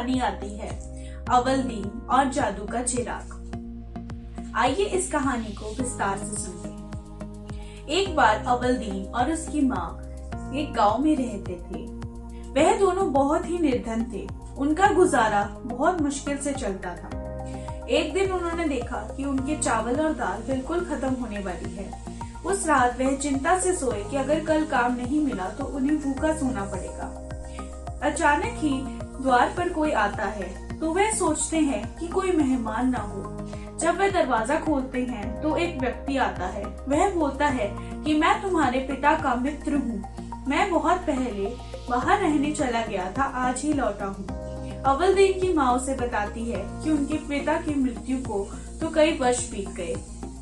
कहानी आती है अवलदीन और जादू का चिराग। आइए इस कहानी को विस्तार से सुनते हैं। एक बार अवलदीन और उसकी माँ एक गांव में रहते थे। वह दोनों बहुत ही निर्धन थे। उनका गुजारा बहुत मुश्किल से चलता था। एक दिन उन्होंने देखा कि उनके चावल और दाल बिल्कुल खत्म होने वाली है। उस रात वह चिंता से सोए कि अगर कल काम नहीं मिला तो उन्हें भूखा सोना पड़ेगा। अचानक ही द्वार पर कोई आता है तो वह सोचते हैं कि कोई मेहमान ना हो। जब वह दरवाजा खोलते हैं तो एक व्यक्ति आता है। वह बोलता है कि मैं तुम्हारे पिता का मित्र हूँ। मैं बहुत पहले बाहर रहने चला गया था, आज ही लौटा हूँ। अवलदीन की माँ उसे बताती है कि उनके पिता की मृत्यु को तो कई वर्ष बीत गए,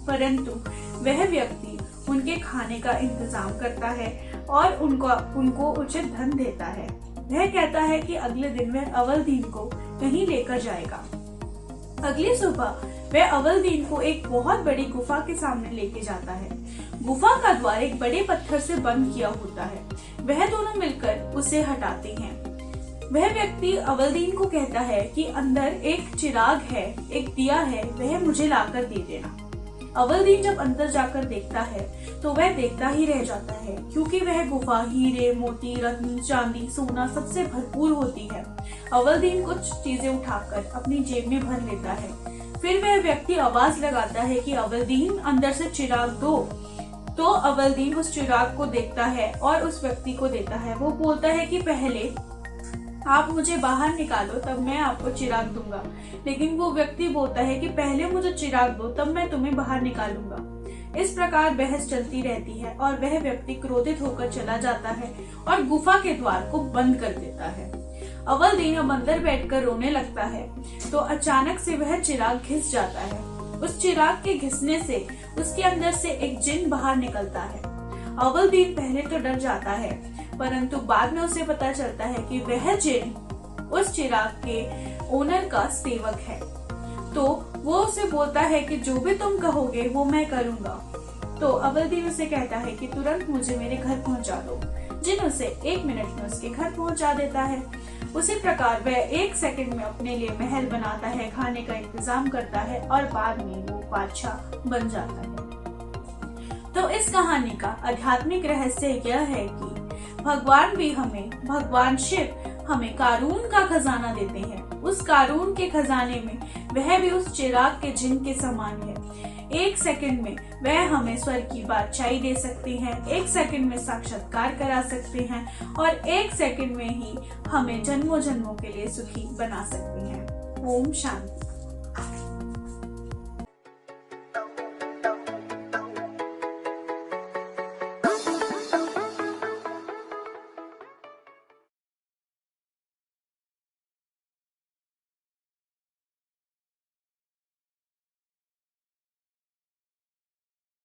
परंतु वह व्यक्ति उनके खाने का इंतजाम करता है और उनको उचित धन देता है। वह कहता है कि अगले दिन वह अवलदीन को कहीं लेकर जाएगा। अगली सुबह वह अवलदीन को एक बहुत बड़ी गुफा के सामने लेके जाता है। गुफा का द्वार एक बड़े पत्थर से बंद किया होता है। वह दोनों मिलकर उसे हटाते हैं। वह व्यक्ति अवलदीन को कहता है कि अंदर एक चिराग है, एक दिया है, वह मुझे लाकर दे देना। अवलदीन जब अंदर जाकर देखता है तो वह देखता ही रह जाता है, क्योंकि वह गुफा हीरे, मोती, रत्न, चांदी, सोना सबसे भरपूर होती है। अवलदीन कुछ चीजें उठाकर अपनी जेब में भर लेता है। फिर वह व्यक्ति आवाज लगाता है कि अवलदीन अंदर से चिराग दो। तो अवलदीन उस चिराग को देखता है और उस व्यक्ति को देता है। वो बोलता है कि पहले आप मुझे बाहर निकालो, तब मैं आपको चिराग दूंगा। लेकिन वो व्यक्ति बोलता है कि पहले मुझे चिराग दो, तब मैं तुम्हें बाहर निकालूंगा। इस प्रकार बहस चलती रहती है और वह व्यक्ति क्रोधित होकर चला जाता है और गुफा के द्वार को बंद कर देता है। अवलदीन अब अंदर बैठकर रोने लगता है तो अचानक से वह चिराग घिस जाता है। उस चिराग के घिसने से उसके अंदर से एक जिन बाहर निकलता है। अवलदीन पहले तो डर जाता है, परंतु बाद में उसे पता चलता है कि वह जिन उस चिराग के ओनर का सेवक है। तो वो उसे बोलता है कि जो भी तुम कहोगे वो मैं करूंगा। तो अवलदीन उसे कहता है कि तुरंत मुझे मेरे घर पहुंचा दो। जिन उसे 1 मिनट में उसके घर पहुंचा देता है। उसी प्रकार वह 1 सेकंड में अपने लिए महल बनाता है, खाने का इंतजाम करता है और बाद में वो बादशाह बन जाता है। तो इस कहानी का आध्यात्मिक रहस्य यह है कि भगवान शिव हमें कारून का खजाना देते हैं। उस कारून के खजाने में वह भी उस चिराग के जिन के समान है। 1 सेकंड में वह हमें स्वर्ग की बादशाही दे सकते हैं, 1 सेकंड में साक्षात्कार करा सकते हैं और 1 सेकंड में ही हमें जन्मों जन्मों के लिए सुखी बना सकते हैं। ओम शांति।